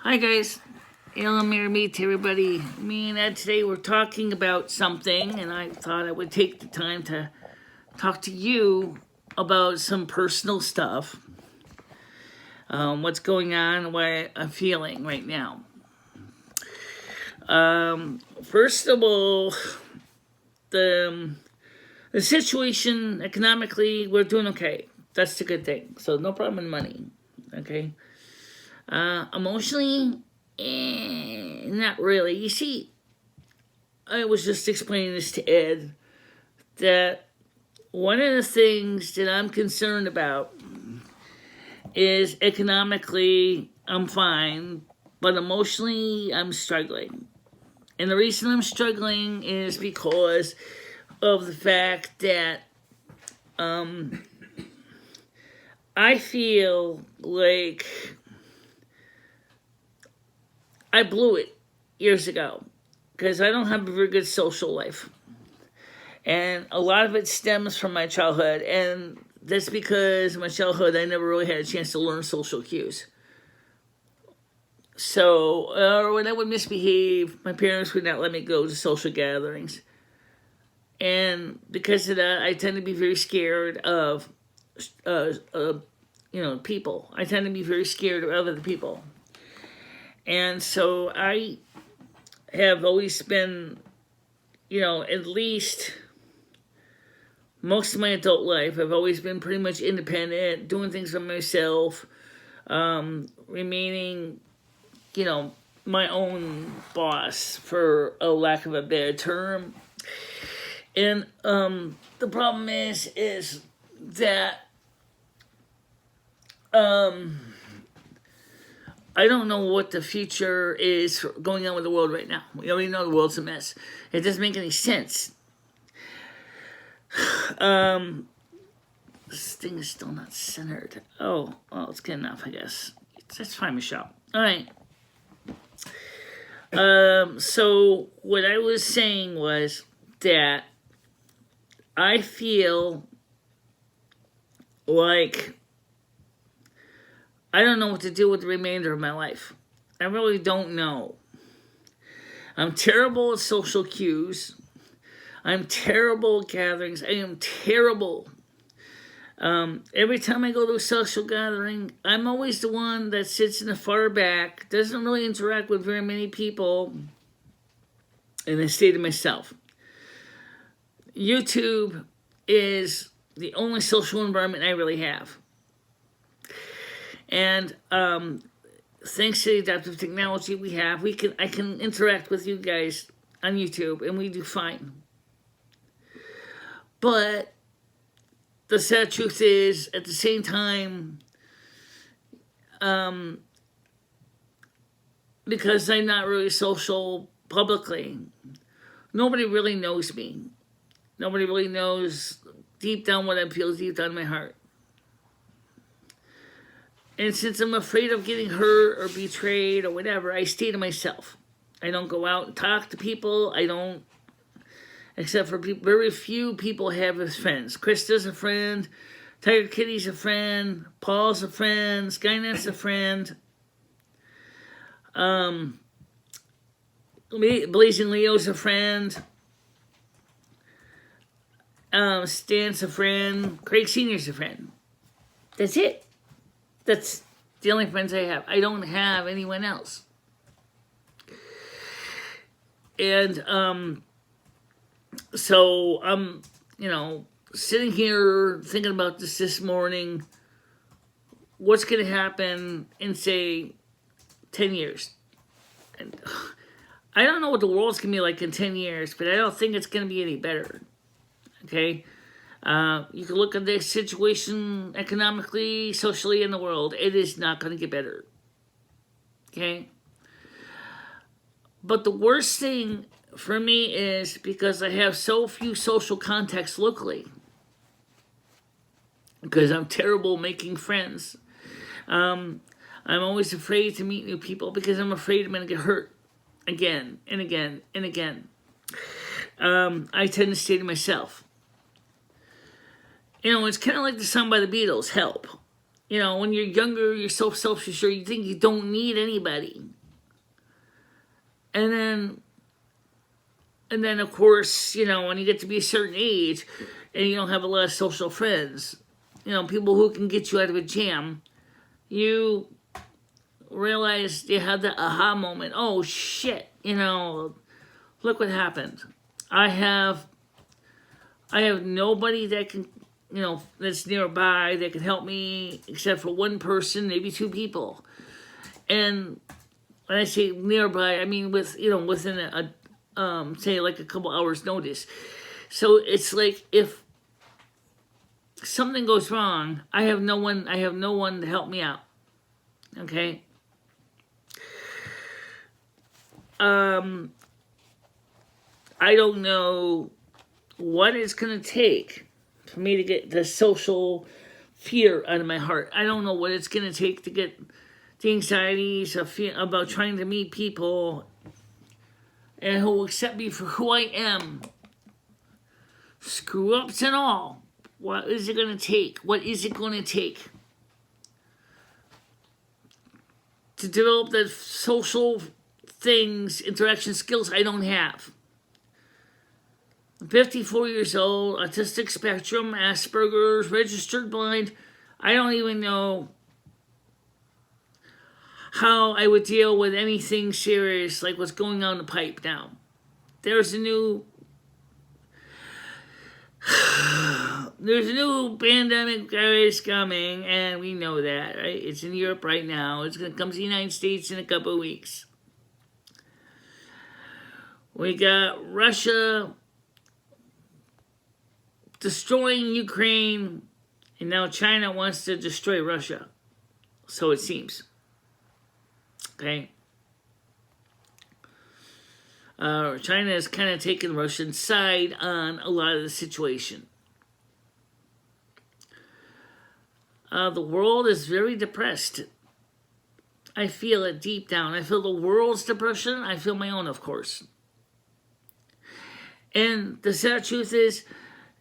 Hi guys, MicheleMarieDalene to everybody. Me and Ed today we're talking about something, and I thought I would take the time to talk to you about some personal stuff. What's going on and what I'm feeling right now. First of all, the situation economically, we're doing okay. That's the good thing. So no problem in money. Okay. Emotionally, not really. You see, I was just explaining this to Ed, that one of the things that I'm concerned about is economically, I'm fine, but emotionally, I'm struggling. And the reason I'm struggling is because of the fact that I feel like I blew it years ago because I don't have a very good social life. And a lot of it stems from my childhood, and that's because in my childhood I never really had a chance to learn social cues. So, when I would misbehave, my parents would not let me go to social gatherings. And because of that, I tend to be very scared of, people. I tend to be very scared of other people. And so I have always been, at least most of my adult life, I've always been pretty much independent, doing things for myself, remaining, my own boss, for a lack of a better term. And the problem is that I don't know what the future is going on with the world right now. We already know the world's a mess. It doesn't make any sense. This thing is still not centered. Oh, well, it's good enough, I guess. That's fine, Michelle. All right. So what I was saying was that I feel like I don't know what to do with the remainder of my life. I really don't know. I'm terrible at social cues. I'm terrible at gatherings. I am terrible. Every time I go to a social gathering, I'm always the one that sits in the far back, doesn't really interact with very many people, and I stay to myself. YouTube is the only social environment I really have. And thanks to the adaptive technology we have, I can interact with you guys on YouTube, and we do fine. But the sad truth is, at the same time, because I'm not really social publicly, nobody really knows me. Nobody really knows deep down what I feel deep down in my heart. And since I'm afraid of getting hurt or betrayed or whatever, I stay to myself. I don't go out and talk to people. I don't, except for people, very few people have as friends. Krista's a friend. Tiger Kitty's a friend. Paul's a friend. Skynet's a friend. Blazing Leo's a friend. Stan's a friend. Craig Sr.'s a friend. That's it. That's the only friends I have. I don't have anyone else. And so I'm, sitting here thinking about this morning. What's going to happen in, say, 10 years? And I don't know what the world's going to be like in 10 years, but I don't think it's going to be any better. Okay? You can look at the situation economically, socially in the world. It is not going to get better. Okay? But the worst thing for me is because I have so few social contacts locally. Because I'm terrible making friends. I'm always afraid to meet new people because I'm afraid I'm going to get hurt again and again and again. I tend to stay to myself. It's kind of like the song by the Beatles, Help. When you're younger, you're so self-assured, you think you don't need anybody. And then of course, when you get to be a certain age and you don't have a lot of social friends, people who can get you out of a jam, you realize you have that aha moment. Oh shit, look what happened. I have nobody that can, that's nearby that can help me except for one person, maybe two people. And when I say nearby, I mean within a say like a couple hours notice. So it's like if something goes wrong, I have no one to help me out. Okay? I don't know what it's going to take for me to get the social fear out of my heart. I don't know what it's going to take to get the anxieties about trying to meet people and who will accept me for who I am. Screw ups and all. What is it going to take? What is it going to take to develop the social things, interaction skills I don't have? I'm 54 years old, autistic spectrum, Asperger's, registered blind. I don't even know how I would deal with anything serious like what's going on in the pipe now. There's a new pandemic virus coming, and we know that, right? It's in Europe right now. It's going to come to the United States in a couple of weeks. We got Russia destroying Ukraine, and now China wants to destroy Russia. So it seems. Okay? China is kind of taking Russian side on a lot of the situation. The world is very depressed. I feel it deep down. I feel the world's depression. I feel my own, of course. And the sad truth is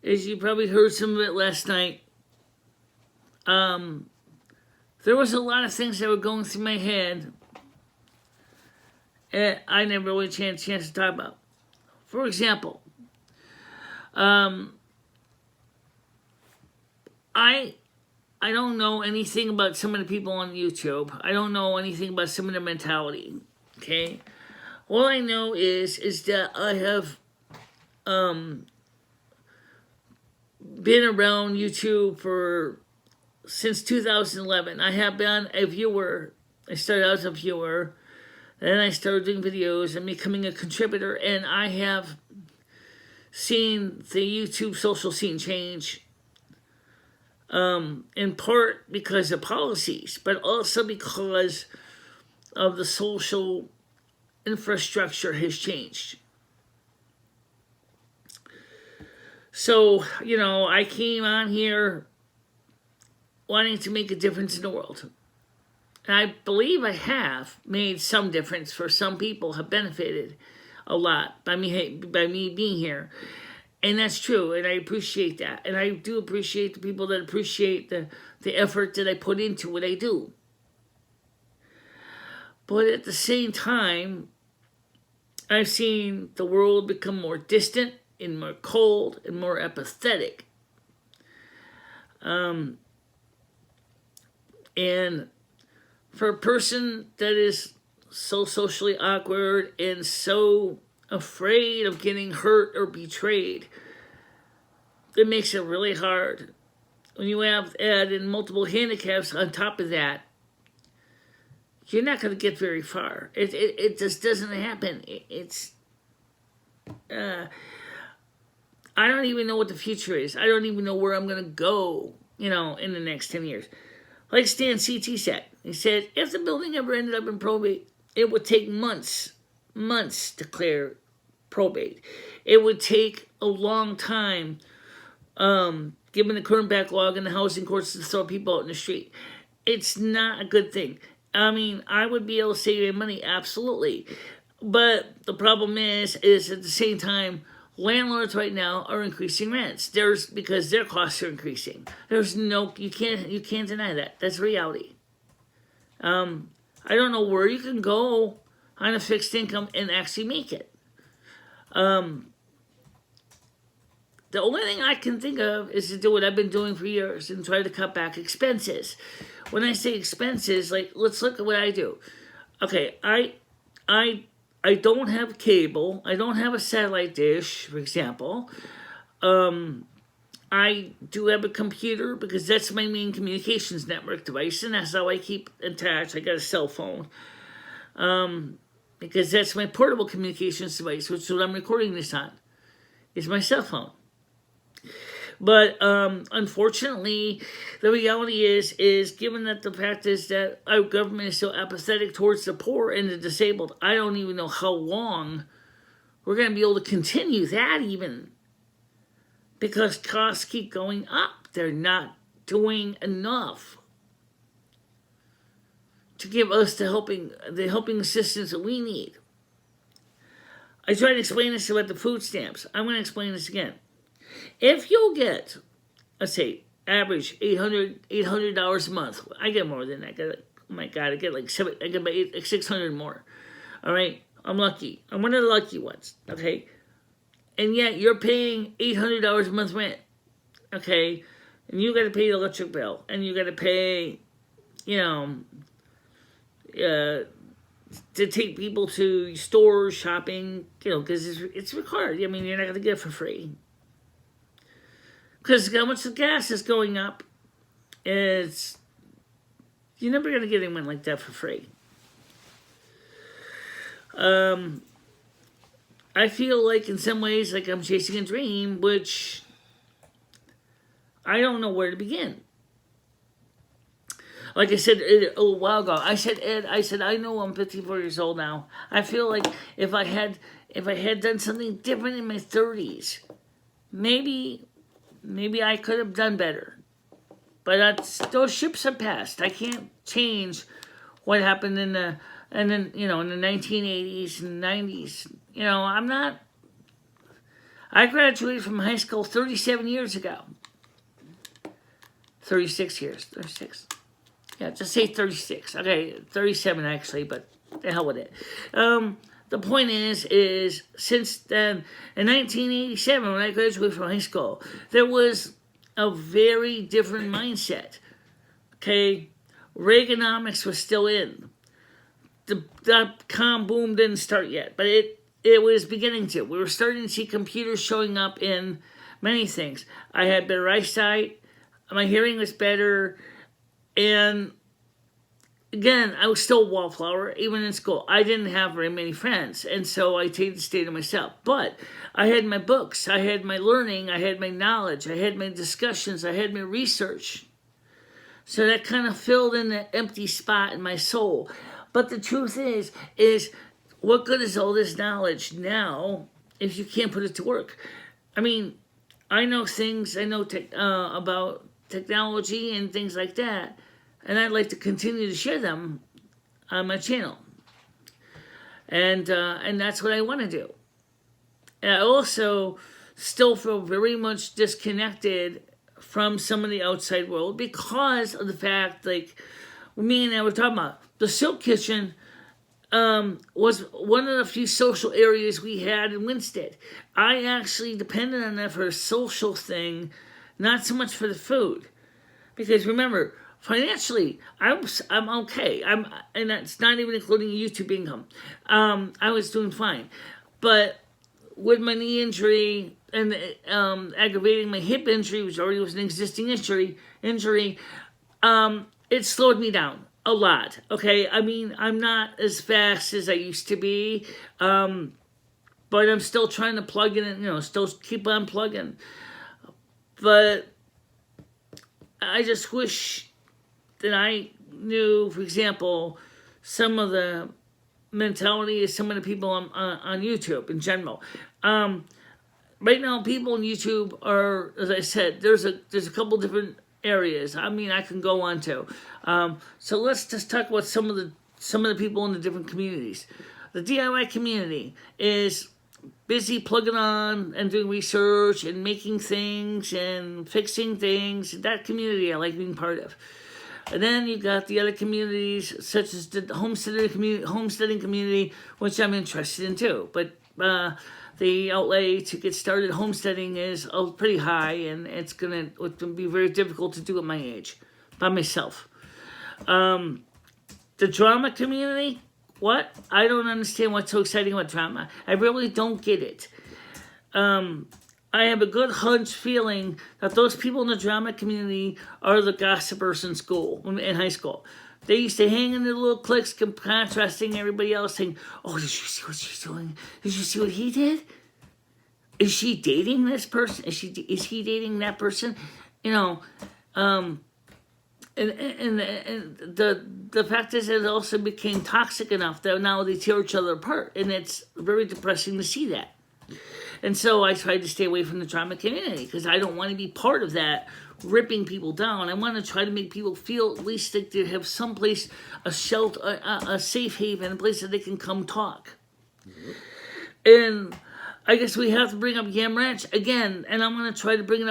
you probably heard some of it last night. There was a lot of things that were going through my head and I never really had a chance to talk about. For example, I don't know anything about some of the people on YouTube. I don't know anything about some of their mentality. Okay? All I know is that I have been around YouTube since 2011. I have been a viewer. I started out as a viewer. Then I started doing videos and becoming a contributor. And I have seen the YouTube social scene change. In part because of policies, but also because of the social infrastructure has changed. So, I came on here wanting to make a difference in the world. And I believe I have made some difference for some people, have benefited a lot by me being here. And that's true, and I appreciate that. And I do appreciate the people that appreciate the effort that I put into what I do. But at the same time, I've seen the world become more distant and more cold and more apathetic. And for a person that is so socially awkward and so afraid of getting hurt or betrayed, it makes it really hard. When you add in multiple handicaps on top of that, you're not going to get very far. It just doesn't happen. I don't even know what the future is. I don't even know where I'm going to go, in the next 10 years. Like Stan CT said, he said, if the building ever ended up in probate, it would take months to clear probate. It would take a long time, given the current backlog in the housing courts, to throw people out in the street. It's not a good thing. I mean, I would be able to save money, absolutely. But the problem is at the same time, landlords right now are increasing rents. Because their costs are increasing. You can't deny that. That's reality. I don't know where you can go on a fixed income and actually make it. The only thing I can think of is to do what I've been doing for years and try to cut back expenses. When I say expenses, like, let's look at what I do. Okay, I don't have cable. I don't have a satellite dish, for example. I do have a computer because that's my main communications network device, and that's how I keep in touch. I got a cell phone because that's my portable communications device, which is what I'm recording this on, is my cell phone. But unfortunately, the reality is given that the fact is that our government is so apathetic towards the poor and the disabled, I don't even know how long we're going to be able to continue that even. Because costs keep going up. They're not doing enough to give us the helping assistance that we need. I tried to explain this about the food stamps. I'm going to explain this again. If you'll get, let's say, average $800 a month, I get more than that. Oh my God, I get like 600 more. All right, I'm lucky. I'm one of the lucky ones. Okay, and yet you're paying $800 a month rent. Okay, and you got to pay the electric bill, and you got to pay, to take people to stores, shopping, because it's required. I mean, you're not going to get it for free. Because how much the gas is going up, you're never going to get anyone like that for free. I feel like in some ways like I'm chasing a dream, which I don't know where to begin. Like I said a little while ago, I said, Ed, I know I'm 54 years old now. I feel like if I had done something different in my 30s, maybe I could have done better. But those ships have passed. I can't change what happened in the 1980s and 90s. I graduated from high school 37 years ago. 36 years. 36. Yeah, just say 36. Okay, 37 actually, but the hell with it. The point is since then, in 1987, when I graduated from high school, there was a very different mindset. Okay, Reaganomics was still in. The dot-com boom didn't start yet, but it was beginning to. We were starting to see computers showing up in many things. I had better eyesight, my hearing was better, and again, I was still a wallflower, even in school. I didn't have very many friends, and so I tried to stay to myself. But I had my books, I had my learning, I had my knowledge, I had my discussions, I had my research. So that kind of filled in the empty spot in my soul. But the truth is what good is all this knowledge now if you can't put it to work? I mean, I know things, about technology and things like that, and I'd like to continue to share them on my channel. And that's what I want to do. And I also still feel very much disconnected from some of the outside world because of the fact, like, me and I were talking about, the Silk Kitchen was one of the few social areas we had in Winstead. I actually depended on that for a social thing, not so much for the food. Because remember, financially, I'm okay. And that's not even including YouTube income. I was doing fine. But with my knee injury and aggravating my hip injury, which already was an existing injury, it slowed me down a lot. Okay, I mean, I'm not as fast as I used to be, but I'm still trying to plug in and, still keep on plugging. But I just wish that I knew, for example, some of the mentality of some of the people on YouTube in general. Right now, people on YouTube are, as I said, there's a couple different areas. I mean, I can go on to. So let's just talk about some of the people in the different communities. The DIY community is busy plugging on and doing research and making things and fixing things. That community I like being part of. And then you got the other communities, such as the homesteading community, which I'm interested in too. But the outlay to get started homesteading is pretty high, and it's gonna be very difficult to do at my age, by myself. The drama community, what? I don't understand what's so exciting about drama. I really don't get it. I have a good hunch feeling that those people in the drama community are the gossipers in high school. They used to hang in their little cliques, contrasting everybody else, saying, "Oh, did you see what she's doing? Did you see what he did? Is she dating this person? Is he dating that person?" You know, and the fact is, it also became toxic enough that now they tear each other apart, and it's very depressing to see that. And so I tried to stay away from the drama community because I don't want to be part of that, ripping people down. I want to try to make people feel at least that they have someplace, a shelter, a safe haven, a place that they can come talk. Mm-hmm. And I guess we have to bring up Yam Ranch again, and I'm going to try to bring him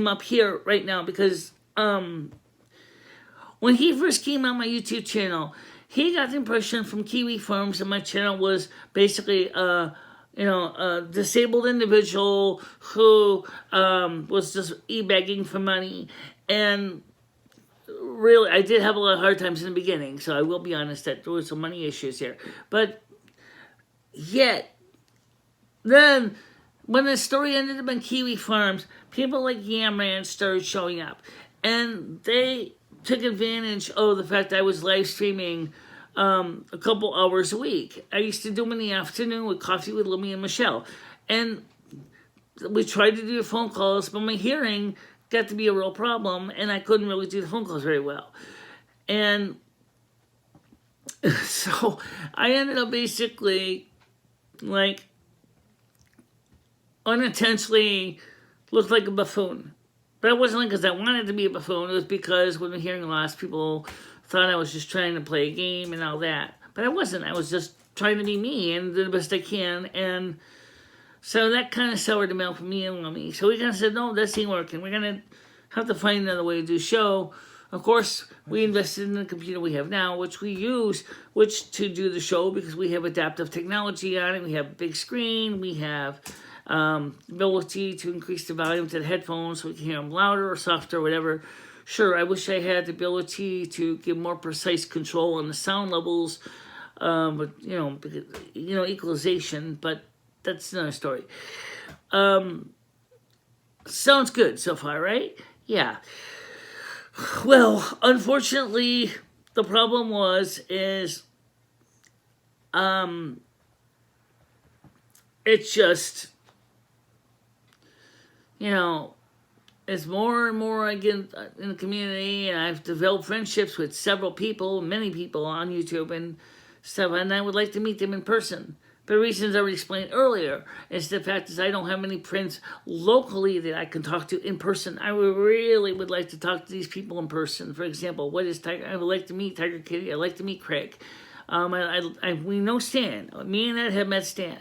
up here right now because when he first came on my YouTube channel, he got the impression from Kiwi Farms that my channel was basically a disabled individual who was just e-begging for money. And really, I did have a lot of hard times in the beginning, so I will be honest that there were some money issues here. But yet, then, when the story ended up on Kiwi Farms, people like Yam Ranch started showing up. And they took advantage of the fact that I was live streaming a couple hours a week. I used to do them in the afternoon with Coffee with Lemmy and Michelle. And we tried to do the phone calls, but my hearing got to be a real problem, and I couldn't really do the phone calls very well. And so I ended up basically, like, unintentionally looked like a buffoon. But it wasn't because I wanted to be a buffoon. It was because when the hearing loss, people thought I was just trying to play a game and all that. But I wasn't. I was just trying to be me and do the best I can. And so that kind of soured the milk for me and Lummy. So we kind of said, no, this ain't working. We're going to have to find another way to do show. Of course, we invested in the computer we have now, which we use to do the show because we have adaptive technology on it. We have a big screen. We have ability to increase the volume to the headphones so we can hear them louder or softer or whatever. Sure, I wish I had the ability to give more precise control on the sound levels, but equalization, but that's another story. Sounds good so far, right? Yeah. Well, unfortunately, the problem is it's just, as more and more I get in the community, and I've developed friendships with many people on YouTube and stuff, and I would like to meet them in person. But the reasons I already explained earlier is the fact is I don't have many friends locally that I can talk to in person. I really would like to talk to these people in person. For example, what is Tiger? I would like to meet Tiger Kitty. I'd like to meet Craig. We know Stan. Me and Ed have met Stan.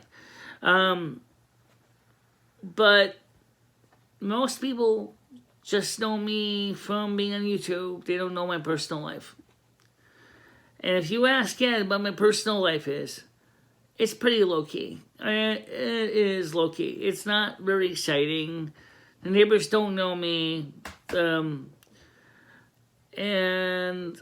But most people just know me from being on YouTube. They don't know my personal life. And if you ask Ed what my personal life is, it's pretty low-key. It is low-key. It's not very exciting. The neighbors don't know me. And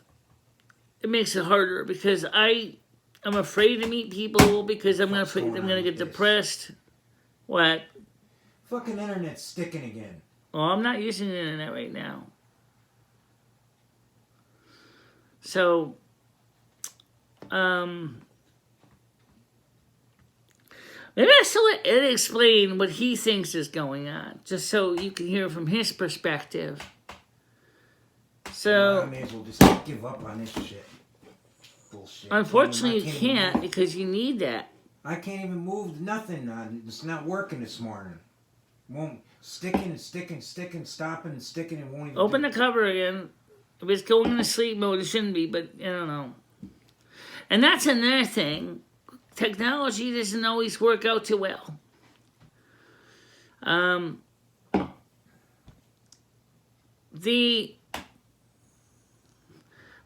it makes it harder because I'm afraid to meet people because I'm going to get depressed. What? Fucking internet's sticking again. Oh, I'm not using the internet right now. So, maybe I still let Ed explain what he thinks is going on, just so you can hear from his perspective. So, I may as well just give up on this shit. Bullshit. Unfortunately, you can't because you need that. I can't even move nothing. It's not working this morning. Won't sticking, stopping and sticking and won't even open the cover again. If it's going into sleep mode, it shouldn't be, but I don't know. And that's another thing. Technology doesn't always work out too well.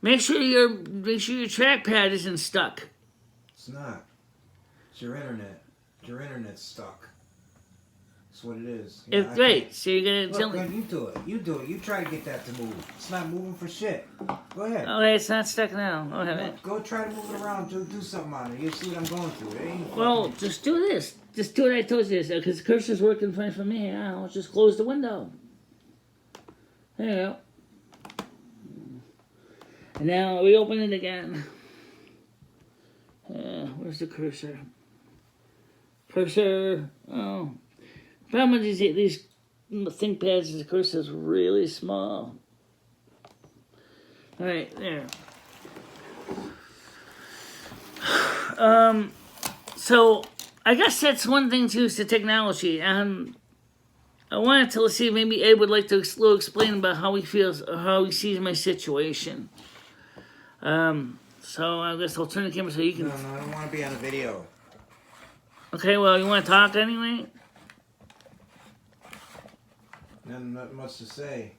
Make sure your trackpad isn't stuck. It's not. It's your internet. Your internet's stuck. That's what it is. Yeah, Right. So you're gonna tell look, me. you do it. You do it. You try to get that to move. It's not moving for shit. Go ahead. Okay, it's not stuck now. Go ahead. Go try to move it around. Do something on it. You see what I'm going through. It ain't Well, just do this. Just do what I told you, because the cursor's working fine for me. I'll just close the window. There you go. And now we open it again. Where's the cursor? Cursor. Oh. The problem with these ThinkPads is the cursor is really small. Alright, there. So, I guess that's one thing too, is the technology. I wanted to see if maybe Ed would like to explain about how he feels, or how he sees my situation. So I guess I'll turn the camera so you can... No, I don't want to be on the video. Okay, well, you want to talk anyway? Not much to say.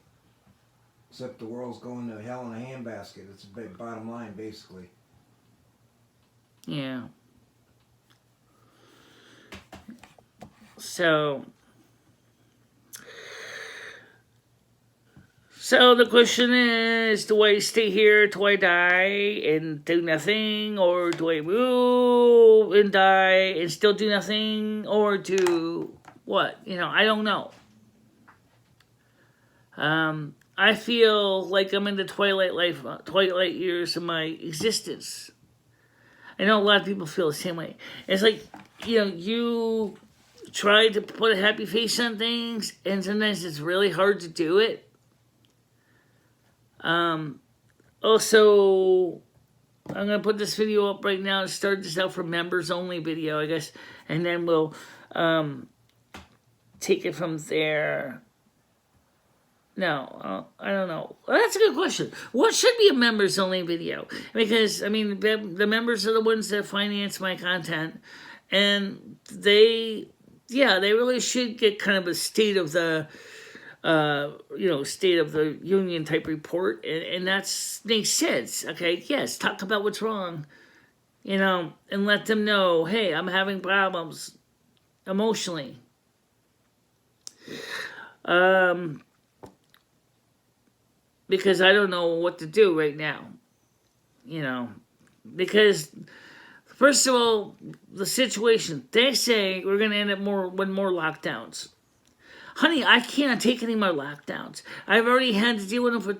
Except the world's going to hell in a handbasket. It's the bottom line, basically. Yeah. So the question is, do I stay here till I die and do nothing? Or do I move and die and still do nothing? Or do what? I don't know. I feel like I'm in the twilight years of my existence. I know a lot of people feel the same way. It's like, you try to put a happy face on things, and sometimes it's really hard to do it. Also, I'm going to put this video up right now and start this out for members only video, I guess, and then we'll take it from there. No, I don't know. Well, that's a good question. What should be a members only video? Because, the members are the ones that finance my content, and they really should get kind of a state of the State of the Union type report, and that makes sense. Okay, yes, talk about what's wrong, and let them know, hey, I'm having problems emotionally. Because I don't know what to do right now, because first of all, the situation, they say we're going to end up with more lockdowns. Honey, I can't take any more lockdowns. I've already had to deal with them for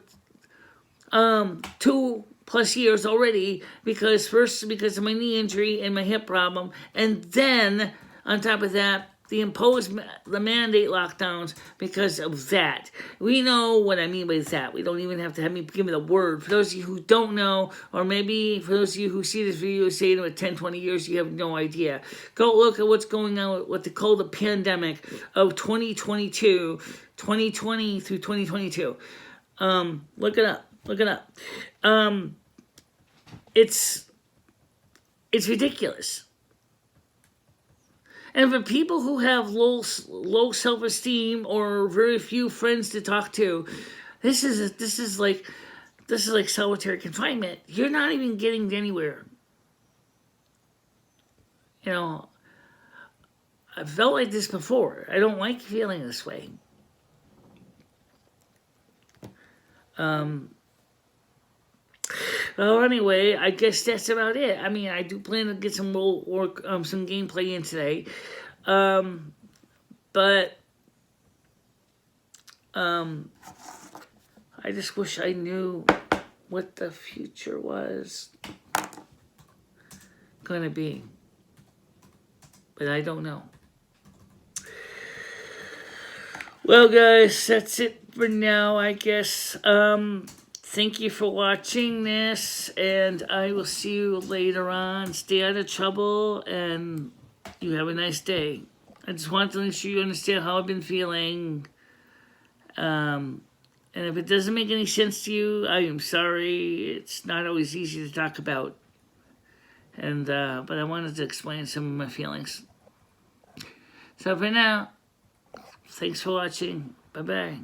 2+ years already, because of my knee injury and my hip problem, and then on top of that, the mandate lockdowns because of that. We know what I mean by that. We don't even have to give me the word. For those of you who don't know, or maybe for those of you who see this video say in 10, 20 years, you have no idea. Go look at what's going on with what they call the pandemic of 2020 through 2022. Look it up. It's ridiculous. And for people who have low self-esteem or very few friends to talk to, this is like solitary confinement. You're not even getting anywhere. I felt like this before. I don't like feeling this way. Well, anyway, I guess that's about it. I do plan to get some some gameplay in today, but I just wish I knew what the future was going to be, but I don't know. Well, guys, that's it for now, I guess. Thank you for watching this, and I will see you later on. Stay out of trouble, and you have a nice day. I just want to make sure you understand how I've been feeling. And if it doesn't make any sense to you, I am sorry. It's not always easy to talk about. And but I wanted to explain some of my feelings. So for now, thanks for watching. Bye-bye.